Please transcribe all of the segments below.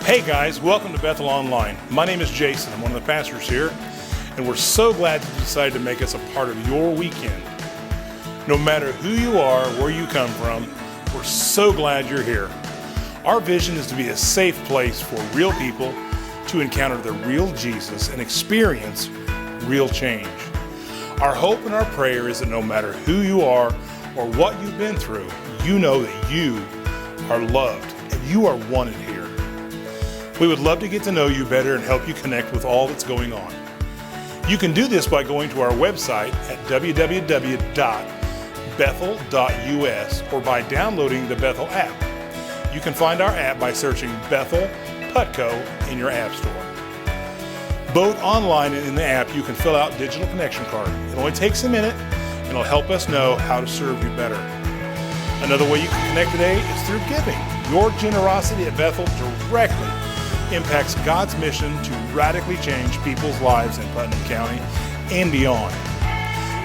Hey guys, welcome to Bethel Online. My name is Jason. I'm one of the pastors here, and we're so glad you decided to make us a part of your weekend. No matter who you are, where you come from, we're so glad you're here. Our vision is to be a safe place for real people to encounter the real Jesus and experience real change. Our hope and our prayer is that no matter who you are or what you've been through, you know that you are loved and you are wanted here. We would love to get to know you better and help you connect with all that's going on. You can do this by going to our website at www.bethel.us or by downloading the Bethel app. You can find our app by searching Bethel Putco in your app store. Both online and in the app, you can fill out a digital connection card. It only takes a minute and it'll help us know how to serve you better. Another way you can connect today is through giving. Your generosity at Bethel directly impacts God's mission to radically change people's lives in Putnam County and beyond.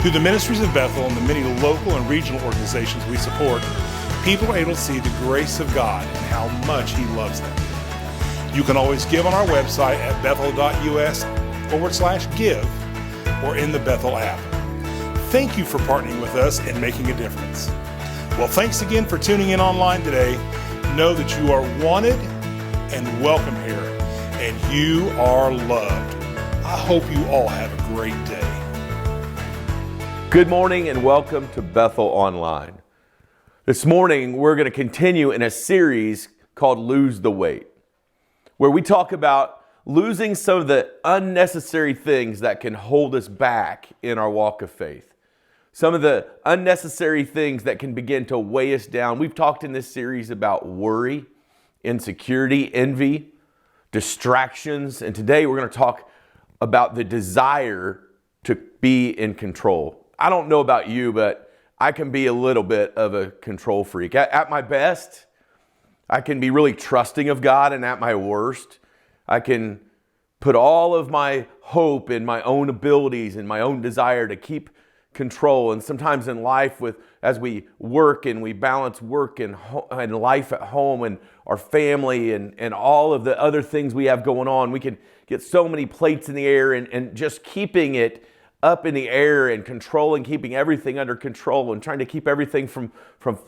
Through the ministries of Bethel and the many local and regional organizations we support, people are able to see the grace of God and how much He loves them. You can always give on our website at bethel.us/give or in the Bethel app. Thank you for partnering with us and making a difference. Well, thanks again for tuning in online today. Know that you are wanted and welcome here, and you are loved. I hope you all have a great day. Good morning and welcome to Bethel Online. This morning we're going to continue in a series called Lose the Weight, where we talk about losing some of the unnecessary things that can hold us back in our walk of faith. Some of the unnecessary things that can begin to weigh us down. We've talked in this series about worry, insecurity, envy, distractions, and today we're going to talk about the desire to be in control. I don't know about you, but I can be a little bit of a control freak. At my best, I can be really trusting of God, and at my worst, I can put all of my hope in my own abilities and my own desire to keep control. And sometimes in life, as we work and we balance work and life at home and our family and all of the other things we have going on, we can get so many plates in the air, and just keeping it up in the air and controlling, keeping everything under control and trying to keep everything from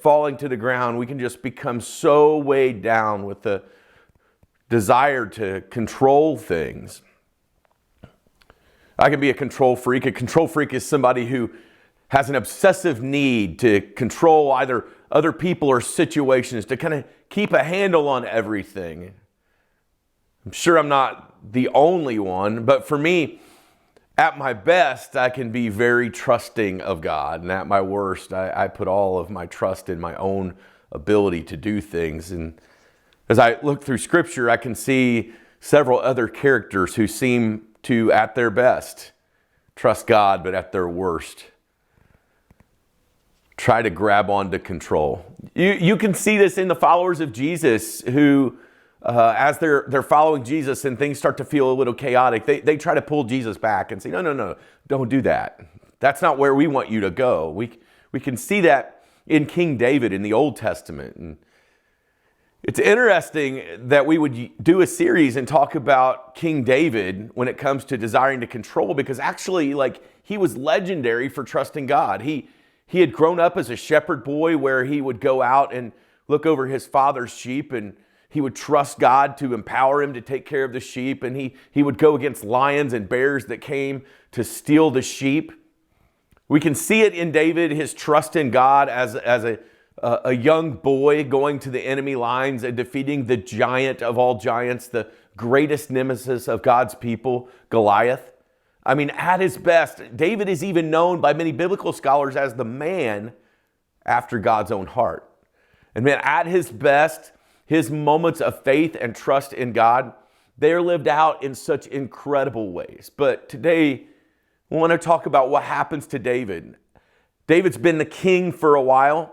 falling to the ground. We can just become so weighed down with the desire to control things. I can be a control freak. A control freak is somebody who has an obsessive need to control either other people or situations, to kind of keep a handle on everything. I'm sure I'm not the only one, but for me, at my best, I can be very trusting of God. And at my worst, I put all of my trust in my own ability to do things. And as I look through Scripture, I can see several other characters who seem to, at their best, trust God, but at their worst, try to grab onto control. You can see this in the followers of Jesus who, as they're following Jesus and things start to feel a little chaotic, they try to pull Jesus back and say, no, don't do that. That's not where we want you to go. We can see that in King David in the Old Testament. And it's interesting that we would do a series and talk about King David when it comes to desiring to control, because actually, he was legendary for trusting God. He had grown up as a shepherd boy where he would go out and look over his father's sheep, and he would trust God to empower him to take care of the sheep, and he would go against lions and bears that came to steal the sheep. We can see it in David, his trust in God as a young boy going to the enemy lines and defeating the giant of all giants, the greatest nemesis of God's people, Goliath. I mean, at his best, David is even known by many biblical scholars as the man after God's own heart. And man, at his best, his moments of faith and trust in God, they're lived out in such incredible ways. But today, we want to talk about what happens to David. David's been the king for a while.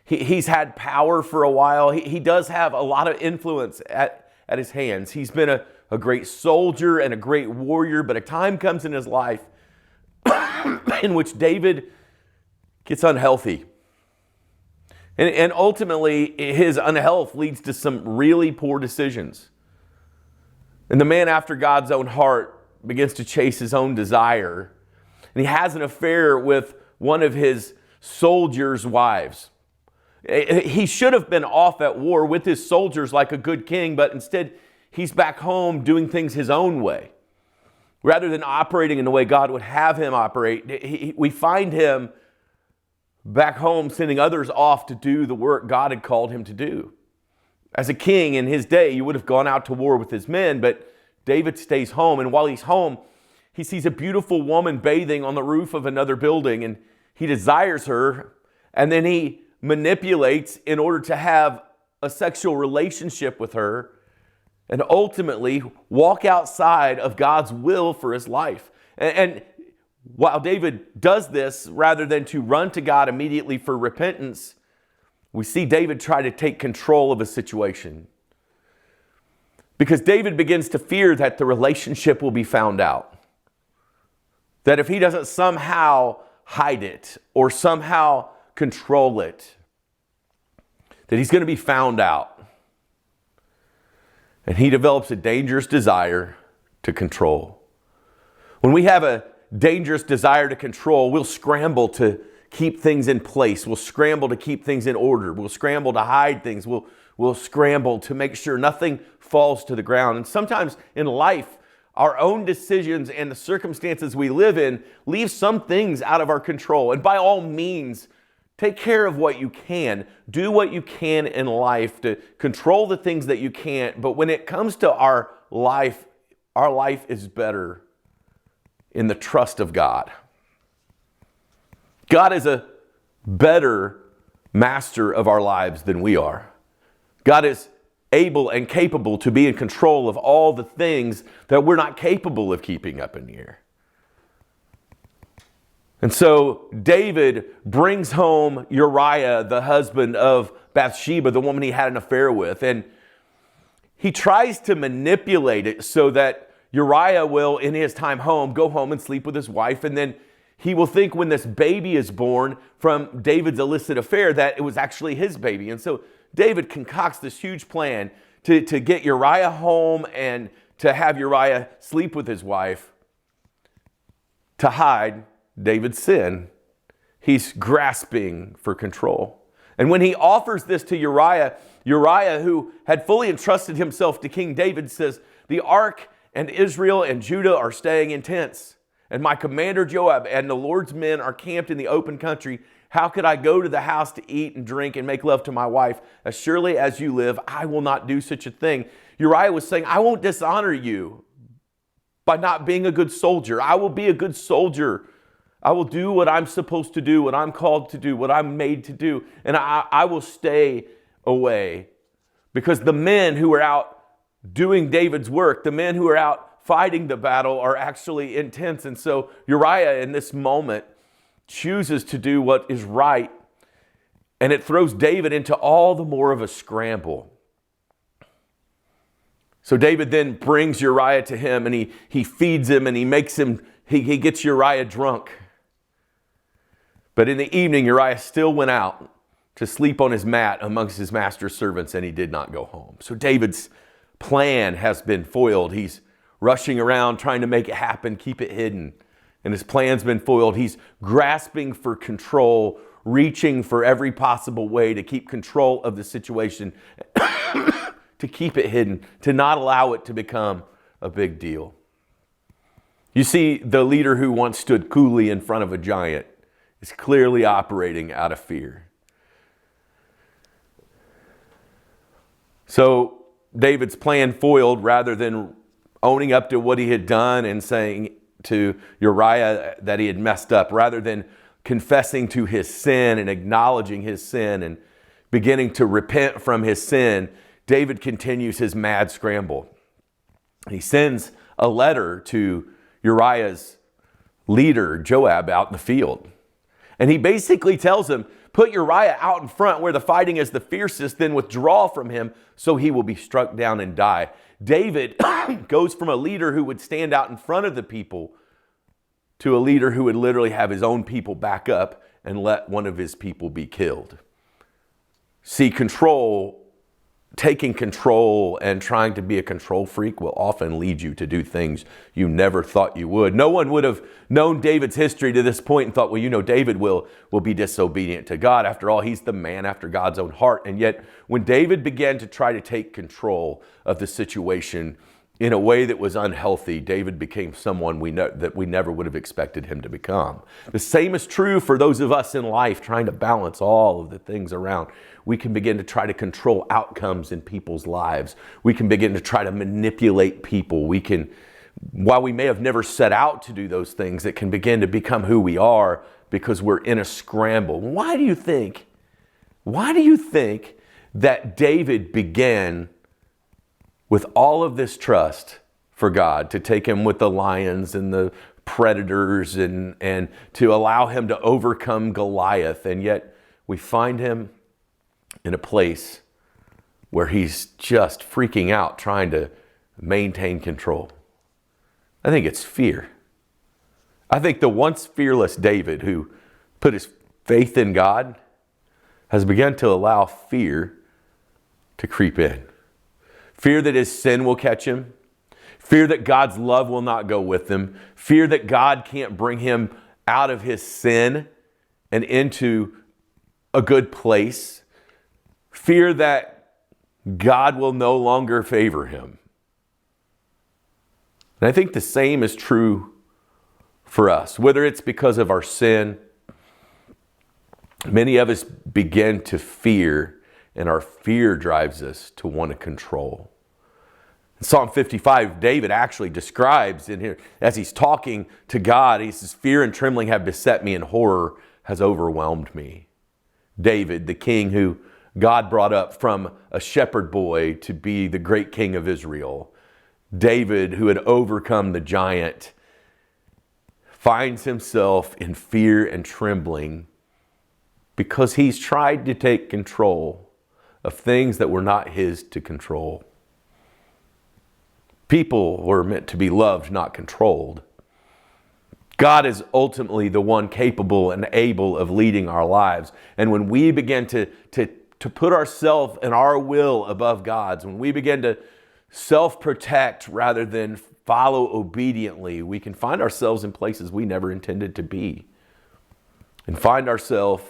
He's had power for a while. He does have a lot of influence at his hands. He's been a great soldier and a great warrior, but a time comes in his life in which David gets unhealthy. And ultimately, his unhealth leads to some really poor decisions. And the man after God's own heart begins to chase his own desire. And he has an affair with one of his soldiers' wives. He should have been off at war with his soldiers like a good king, but instead he's back home doing things his own way. Rather than operating in the way God would have him operate, we find him back home sending others off to do the work God had called him to do. As a king in his day, you would have gone out to war with his men, but David stays home. And while he's home, he sees a beautiful woman bathing on the roof of another building, and he desires her, and then he manipulates in order to have a sexual relationship with her and ultimately walk outside of God's will for his life. And while David does this, rather than to run to God immediately for repentance, we see David try to take control of a situation. Because David begins to fear that the relationship will be found out. That if he doesn't somehow hide it or somehow control it, that he's going to be found out. And he develops a dangerous desire to control. When we have a dangerous desire to control, we'll scramble to keep things in place. We'll scramble to keep things in order. We'll scramble to hide things. We'll scramble to make sure nothing falls to the ground. And sometimes in life, our own decisions and the circumstances we live in leave some things out of our control. And by all means, take care of what you can. Do what you can in life to control the things that you can't. But when it comes to our life is better in the trust of God. God is a better master of our lives than we are. God is able and capable to be in control of all the things that we're not capable of keeping up in the air. And so David brings home Uriah, the husband of Bathsheba, the woman he had an affair with, and he tries to manipulate it so that Uriah will, in his time home, go home and sleep with his wife, and then he will think when this baby is born from David's illicit affair that it was actually his baby. And so David concocts this huge plan to get Uriah home and to have Uriah sleep with his wife to hide David's sin. He's grasping for control. And when he offers this to Uriah, Uriah, who had fully entrusted himself to King David, says, "The ark and Israel and Judah are staying in tents, and my commander Joab and the Lord's men are camped in the open country. How could I go to the house to eat and drink and make love to my wife? As surely as you live, I will not do such a thing." Uriah was saying, I won't dishonor you by not being a good soldier. I will be a good soldier. I will do what I'm supposed to do, what I'm called to do, what I'm made to do. And I will stay away. Because the men who are out doing David's work, the men who are out fighting the battle are actually in tents. And so Uriah in this moment chooses to do what is right. And it throws David into all the more of a scramble. So David then brings Uriah to him and he feeds him and he gets Uriah drunk. But in the evening, Uriah still went out to sleep on his mat amongst his master's servants, and he did not go home. So David's plan has been foiled. He's rushing around trying to make it happen, keep it hidden. And his plan's been foiled. He's grasping for control, reaching for every possible way to keep control of the situation, to keep it hidden, to not allow it to become a big deal. You see, the leader who once stood coolly in front of a giant is clearly operating out of fear. So David's plan foiled. Rather than owning up to what he had done and saying to Uriah that he had messed up, rather than confessing to his sin and acknowledging his sin and beginning to repent from his sin, David continues his mad scramble. He sends a letter to Uriah's leader, Joab, out in the field. And he basically tells him, put Uriah out in front where the fighting is the fiercest, then withdraw from him so he will be struck down and die. David goes from a leader who would stand out in front of the people to a leader who would literally have his own people back up and let one of his people be killed. See, taking control and trying to be a control freak will often lead you to do things you never thought you would. No one would have known David's history to this point and thought, well, David will be disobedient to God. After all, he's the man after God's own heart. And yet, when David began to try to take control of the situation in a way that was unhealthy, David became someone that we never would have expected him to become. The same is true for those of us in life trying to balance all of the things around. We can begin to try to control outcomes in people's lives. We can begin to try to manipulate people. While we may have never set out to do those things, it can begin to become who we are because we're in a scramble. Why do you think that David began with all of this trust for God to take him with the lions and the predators and to allow him to overcome Goliath? And yet we find him in a place where he's just freaking out trying to maintain control. I think it's fear. I think the once fearless David, who put his faith in God, has begun to allow fear to creep in. Fear that his sin will catch him. Fear that God's love will not go with him. Fear that God can't bring him out of his sin and into a good place. Fear that God will no longer favor him. And I think the same is true for us. Whether it's because of our sin, many of us begin to fear, and our fear drives us to want to control. In Psalm 55, David actually describes in here, as he's talking to God, he says, "Fear and trembling have beset me, and horror has overwhelmed me." David, the king who God brought up from a shepherd boy to be the great king of Israel. David, who had overcome the giant, finds himself in fear and trembling because he's tried to take control of things that were not his to control. People were meant to be loved, not controlled. God is ultimately the one capable and able of leading our lives. And when we begin to put ourselves and our will above God's, when we begin to self-protect rather than follow obediently, we can find ourselves in places we never intended to be and find ourselves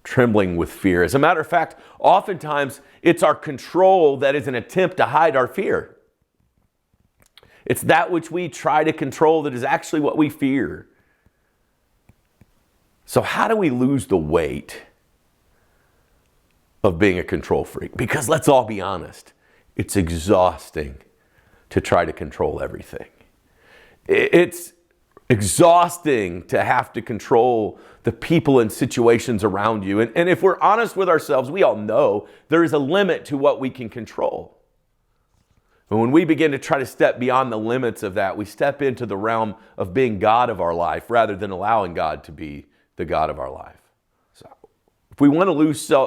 trembling with fear. As a matter of fact, oftentimes it's our control that is an attempt to hide our fear. It's that which we try to control that is actually what we fear. So how do we lose the weight of being a control freak? Because let's all be honest, it's exhausting to try to control everything. It's exhausting to have to control the people and situations around you. And if we're honest with ourselves, we all know there is a limit to what we can control. And when we begin to try to step beyond the limits of that, we step into the realm of being God of our life rather than allowing God to be the God of our life. So if we want to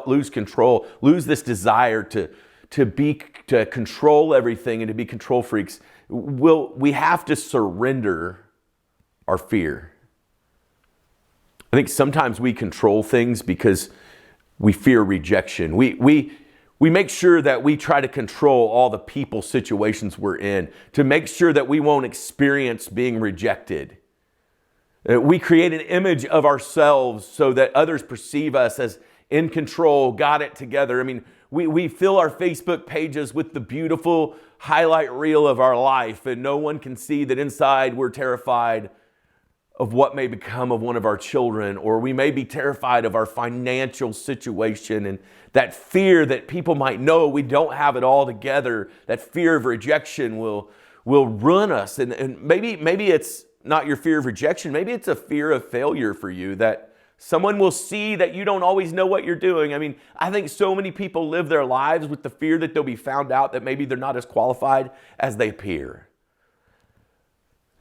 lose control, lose this desire to control everything and to be control freaks, we have to surrender our fear. I think sometimes we control things because we fear rejection. We make sure that we try to control all the people situations we're in to make sure that we won't experience being rejected. We create an image of ourselves so that others perceive us as in control, got it together. I mean, we fill our Facebook pages with the beautiful highlight reel of our life, and no one can see that inside we're terrified of what may become of one of our children, or we may be terrified of our financial situation, and that fear that people might know we don't have it all together, that fear of rejection will run us. And maybe it's not your fear of rejection, maybe it's a fear of failure for you, that someone will see that you don't always know what you're doing. I mean, I think so many people live their lives with the fear that they'll be found out, that maybe they're not as qualified as they appear.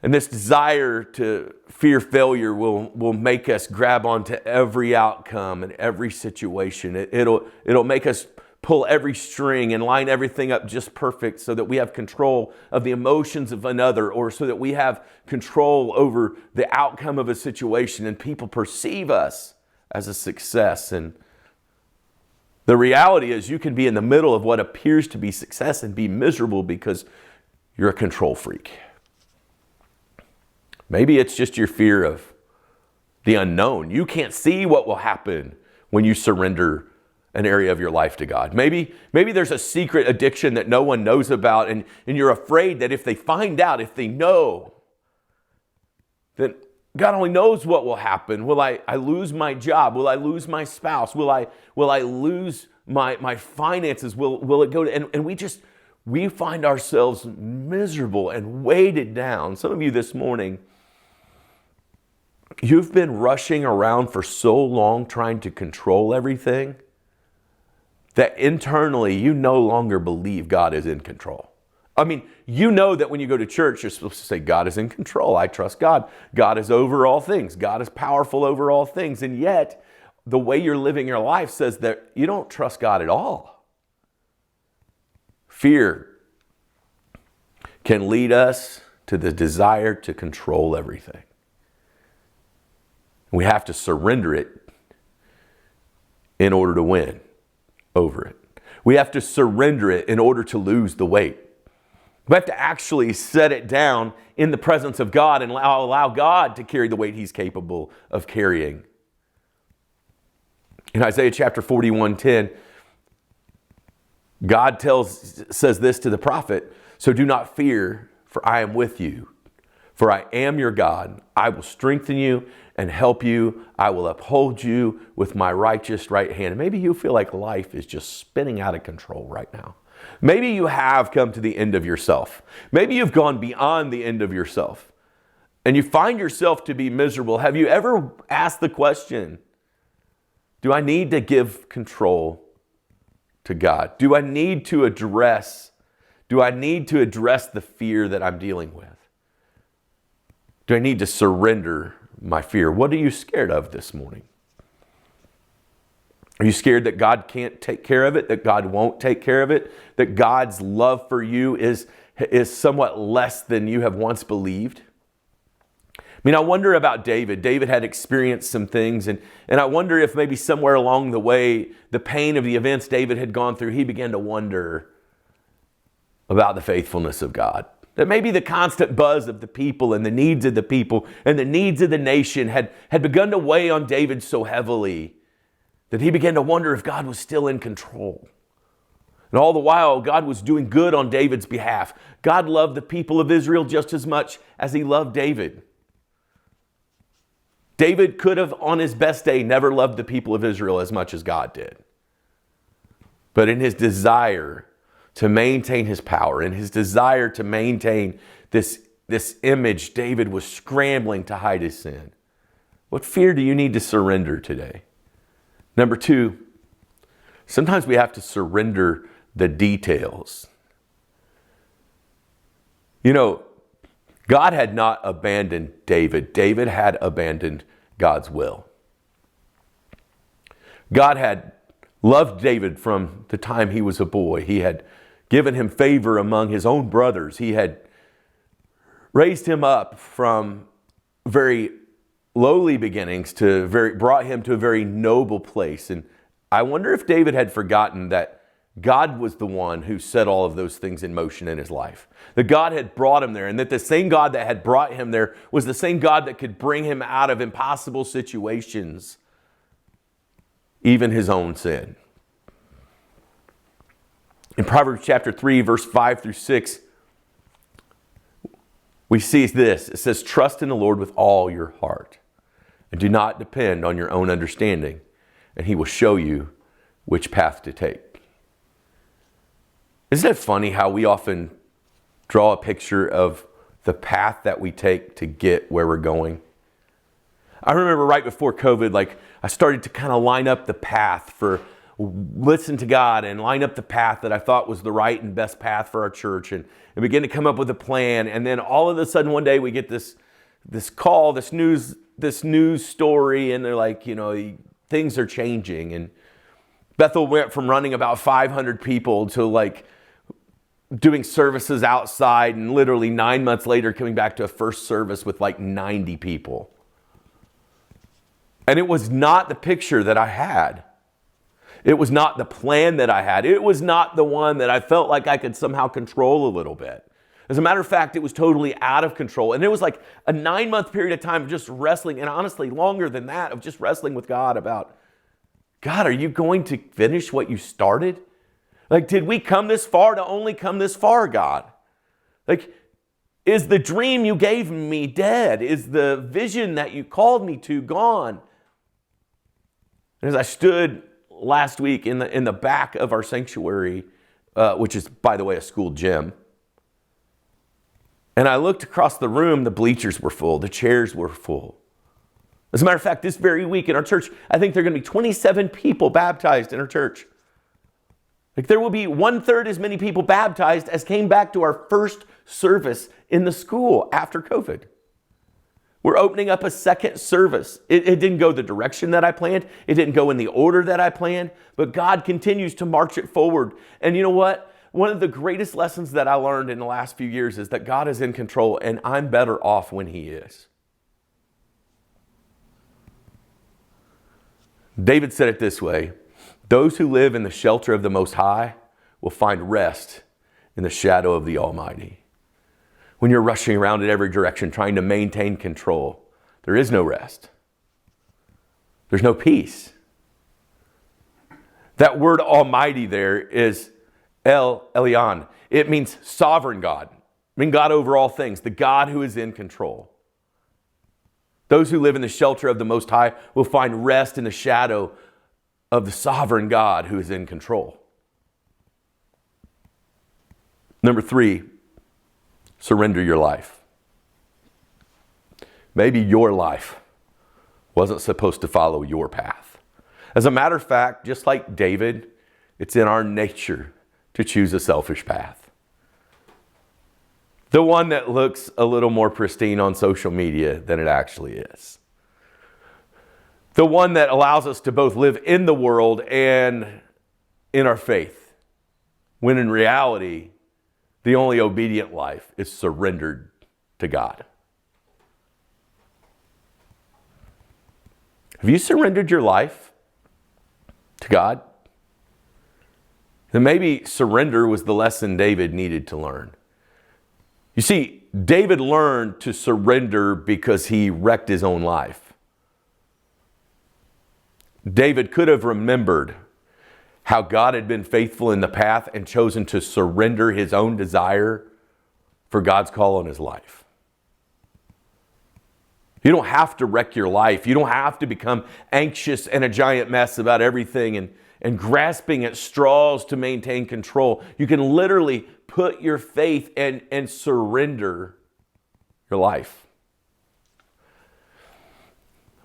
And this desire to fear failure will make us grab onto every outcome and every situation. It'll make us pull every string and line everything up just perfect so that we have control of the emotions of another, or so that we have control over the outcome of a situation and people perceive us as a success. And The reality is you can be in the middle of what appears to be success and be miserable because you're a control freak. Maybe it's just your fear of the unknown. You can't see what will happen when you surrender an area of your life to God. Maybe there's a secret addiction that no one knows about, and you're afraid that if they find out, if they know, then God only knows what will happen. Will I lose my job? Will I lose my spouse? Will I lose my finances? Will it go to, and we find ourselves miserable and weighted down. Some of you this morning, you've been rushing around for so long trying to control everything that internally you no longer believe God is in control. I mean, you know that when you go to church, you're supposed to say, God is in control. I trust God. God is over all things. God is powerful over all things. And yet, the way you're living your life says that you don't trust God at all. Fear can lead us to the desire to control everything. We have to surrender it in order to win over it. We have to surrender it in order to lose the weight. We have to actually set it down in the presence of God and allow God to carry the weight He's capable of carrying. In Isaiah chapter 41:10, God says this to the prophet, "So do not fear, for I am with you. For I am your God. I will strengthen you and help you. I will uphold you with my righteous right hand." Maybe you feel like life is just spinning out of control right now. Maybe you have come to the end of yourself. Maybe you've gone beyond the end of yourself and you find yourself to be miserable. Have you ever asked the question, do I need to give control to God? Do I need to address the fear that I'm dealing with? Do I need to surrender my fear? What are you scared of this morning? Are you scared that God can't take care of it, that God won't take care of it, that God's love for you is somewhat less than you have once believed? I mean, I wonder about David. David had experienced some things, and I wonder if maybe somewhere along the way, the pain of the events David had gone through, he began to wonder about the faithfulness of God. That maybe the constant buzz of the people and the needs of the people and the needs of the nation had begun to weigh on David so heavily that he began to wonder if God was still in control. And all the while, God was doing good on David's behalf. God loved the people of Israel just as much as He loved David. David could have, on his best day, never loved the people of Israel as much as God did. But in his desire to maintain his power, in his desire to maintain this image, David was scrambling to hide his sin. What fear do you need to surrender today? Number 2, sometimes we have to surrender the details. You know, God had not abandoned David. David had abandoned God's will. God had loved David from the time he was a boy. He had given him favor among his own brothers. He had raised him up from very lowly beginnings brought him to a very noble place. And I wonder if David had forgotten that God was the one who set all of those things in motion in his life. That God had brought him there, and that the same God that had brought him there was the same God that could bring him out of impossible situations, even his own sin. In Proverbs chapter 3, verse 5 through 6, we see this. It says, "Trust in the Lord with all your heart, and do not depend on your own understanding, and He will show you which path to take." Isn't it funny how we often draw a picture of the path that we take to get where we're going? I remember right before COVID, I started to kind of line up the path for listen to God and line up the path that I thought was the right and best path for our church, and begin to come up with a plan. And then all of a sudden one day we get this call, this news story, and they're like, things are changing. And Bethel went from running about 500 people to doing services outside, and literally 9 months later coming back to a first service with 90 people. And it was not the picture that I had. It was not the plan that I had. It was not the one that I felt like I could somehow control a little bit. As a matter of fact, it was totally out of control. And it was like a 9-month period of time of just wrestling, and honestly, longer than that, of just wrestling with God about, God, are you going to finish what you started? Like, did we come this far to only come this far, God? Like, is the dream you gave me dead? Is the vision that you called me to gone? And as I stood last week in the back of our sanctuary, which is, by the way, a school gym, and I looked across the room, the bleachers were full, the chairs were full. As a matter of fact, this very week in our church, I think there are going to be 27 people baptized in our church. Like, there will be 1/3 as many people baptized as came back to our first service in the school after COVID. We're opening up a second service. It didn't go the direction that I planned. It didn't go in the order that I planned, but God continues to march it forward. And you know what? One of the greatest lessons that I learned in the last few years is that God is in control, and I'm better off when He is. David said it this way: those who live in the shelter of the Most High will find rest in the shadow of the Almighty. When you're rushing around in every direction trying to maintain control, there is no rest. There's no peace. That word Almighty there is El Elyon. It means sovereign God. I mean, God over all things, the God who is in control. Those who live in the shelter of the Most High will find rest in the shadow of the sovereign God who is in control. Number 3, surrender your life. Maybe your life wasn't supposed to follow your path. As a matter of fact, just like David, it's in our nature to choose a selfish path. The one that looks a little more pristine on social media than it actually is. The one that allows us to both live in the world and in our faith, when in reality, the only obedient life is surrendered to God. Have you surrendered your life to God? Then maybe surrender was the lesson David needed to learn. You see, David learned to surrender because he wrecked his own life. David could have remembered how God had been faithful in the path and chosen to surrender his own desire for God's call on his life. You don't have to wreck your life. You don't have to become anxious and a giant mess about everything and grasping at straws to maintain control. You can literally put your faith and surrender your life.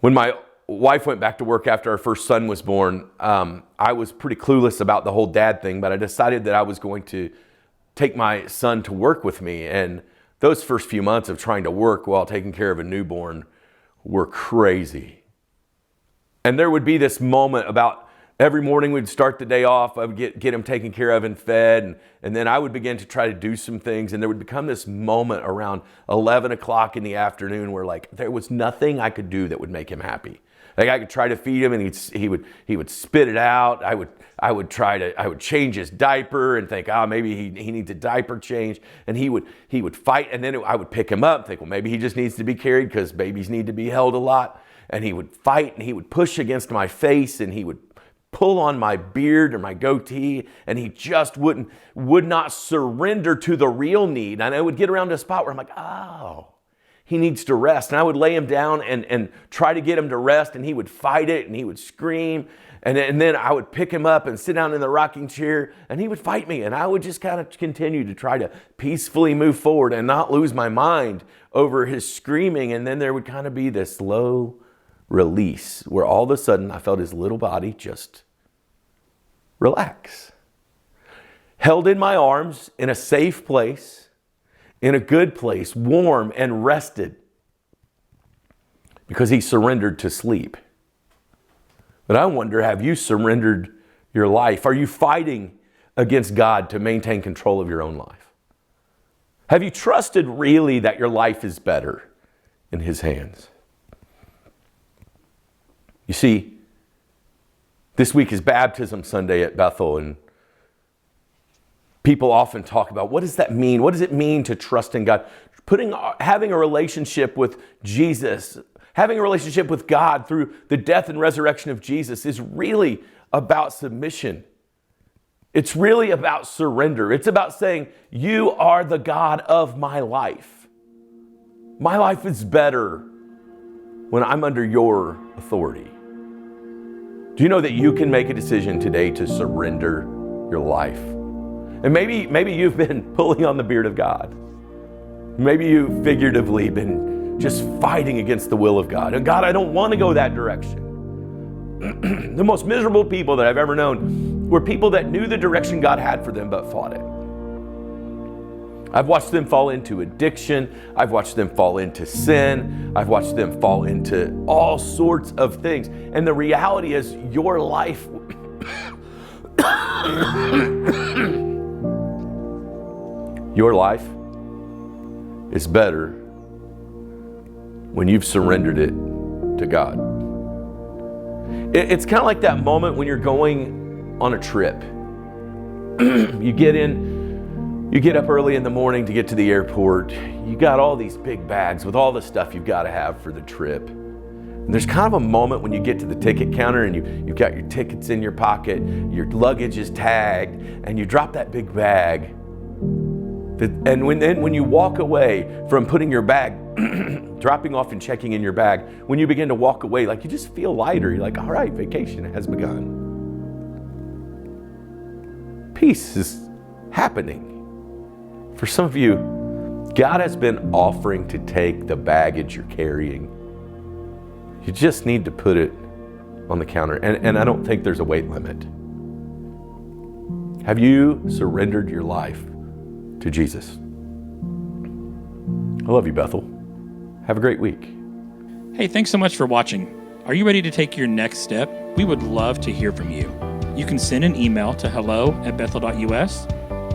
When my wife went back to work after our first son was born, I was pretty clueless about the whole dad thing, but I decided that I was going to take my son to work with me. And those first few months of trying to work while taking care of a newborn were crazy. And there would be this moment about every morning we'd start the day off, I would get him taken care of and fed, and then I would begin to try to do some things, and there would become this moment around 11 o'clock in the afternoon where like there was nothing I could do that would make him happy. Like I could try to feed him and he would spit it out. I would change his diaper and think, maybe he needs a diaper change. And he would fight, and then I would pick him up and think, well, maybe he just needs to be carried because babies need to be held a lot. And he would fight and he would push against my face and he would pull on my beard or my goatee, and he just would not surrender to the real need. And I would get around to a spot where I'm like, he needs to rest. And I would lay him down and try to get him to rest, and he would fight it and he would scream. And then I would pick him up and sit down in the rocking chair, and he would fight me. And I would just kind of continue to try to peacefully move forward and not lose my mind over his screaming. And then there would kind of be this slow release where all of a sudden I felt his little body just relax. Held in my arms in a safe place, in a good place, warm and rested, because he surrendered to sleep. But I wonder, have you surrendered your life? Are you fighting against God to maintain control of your own life? Have you trusted really that your life is better in His hands? You see, This week is Baptism Sunday at Bethel, and people often talk about, what does that mean? What does it mean to trust in God? Having a relationship with Jesus, having a relationship with God through the death and resurrection of Jesus is really about submission. It's really about surrender. It's about saying, you are the God of my life. My life is better when I'm under your authority. Do you know that you can make a decision today to surrender your life? And maybe you've been pulling on the beard of God. Maybe you've figuratively been just fighting against the will of God. And God, I don't want to go that direction. The most miserable people that I've ever known were people that knew the direction God had for them but fought it. I've watched them fall into addiction. I've watched them fall into sin. I've watched them fall into all sorts of things. And the reality is your life your life is better when you've surrendered it to God. It's kind of like that moment when you're going on a trip. You get up early in the morning to get to the airport. You got all these big bags with all the stuff you've got to have for the trip. And there's kind of a moment when you get to the ticket counter and you've got your tickets in your pocket, your luggage is tagged, and you drop that big bag. And when you walk away from putting your bag, dropping off and checking in your bag, when you begin to walk away, like you just feel lighter. You're like, all right, vacation has begun. Peace is happening. For some of you, God has been offering to take the baggage you're carrying. You just need to put it on the counter. And I don't think there's a weight limit. Have you surrendered your life to Jesus? I love you, Bethel. Have a great week. Hey, thanks so much for watching. Are you ready to take your next step? We would love to hear from you. You can send an email to hello@bethel.us.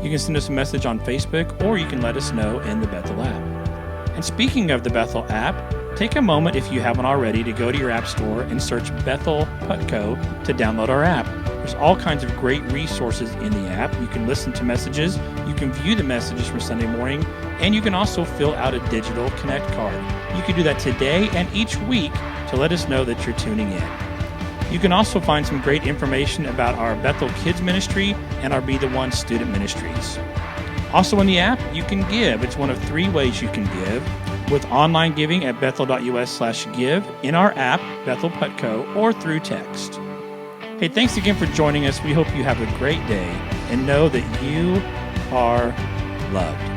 You can send us a message on Facebook, or you can let us know in the Bethel app. And speaking of the Bethel app, take a moment, if you haven't already, to go to your app store and search Bethel Putco to download our app. There's all kinds of great resources in the app. You can listen to messages, you can view the messages from Sunday morning, and you can also fill out a digital Connect card. You can do that today and each week to let us know that you're tuning in. You can also find some great information about our Bethel Kids Ministry and our Be The One student ministries. Also in the app, you can give. It's one of 3 ways you can give: with online giving at bethel.us/give, in our app, Bethel Putco, or through text. Hey, thanks again for joining us. We hope you have a great day and know that you are loved.